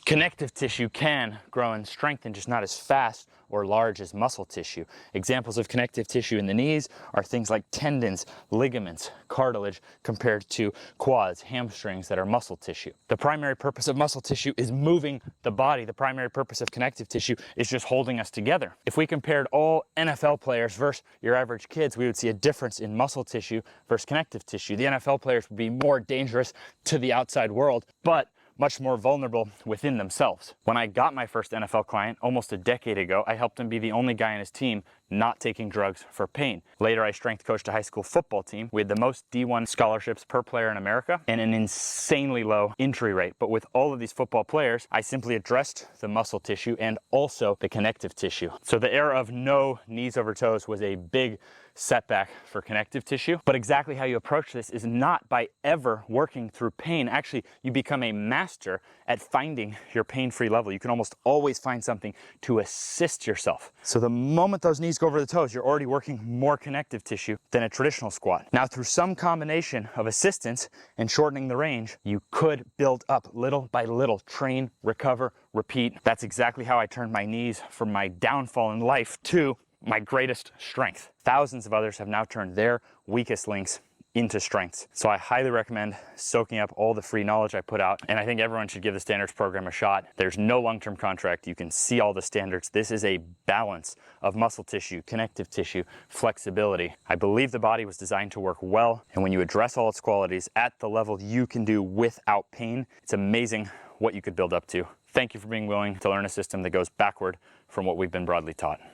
Connective tissue can grow and strengthen, just not as fast or large as muscle tissue. Examples of connective tissue in the knees are things like tendons, ligaments, cartilage, compared to quads, hamstrings that are muscle tissue. The primary purpose of muscle tissue is moving the body. The primary purpose of connective tissue is just holding us together. If we compared all NFL players versus your average kids, we would see a difference in muscle tissue versus connective tissue. The NFL players would be more dangerous to the outside world, but much more vulnerable within themselves. When I got my first NFL client almost a decade ago, I helped him be the only guy on his team not taking drugs for pain. Later, I strength coached a high school football team. We had the most D1 scholarships per player in America and an insanely low injury rate. But with all of these football players, I simply addressed the muscle tissue and also the connective tissue. So the era of no knees over toes was a big setback for connective tissue. But exactly how you approach this is not by ever working through pain. Actually, you become a master at finding your pain-free level. You can almost always find something to assist yourself. So the moment those knees go over the toes, you're already working more connective tissue than a traditional squat. Now, through some combination of assistance and shortening the range, you could build up little by little, train, recover, repeat. That's exactly how I turned my knees from my downfall in life to my greatest strength. Thousands of others have now turned their weakest links into strengths. So I highly recommend soaking up all the free knowledge I put out, and I think everyone should give the standards program a shot. There's no long-term contract. You can see all the standards. This is a balance of muscle tissue, connective tissue, flexibility. I believe the body was designed to work well, and when you address all its qualities at the level you can do without pain, it's amazing what you could build up to. Thank you for being willing to learn a system that goes backward from what we've been broadly taught.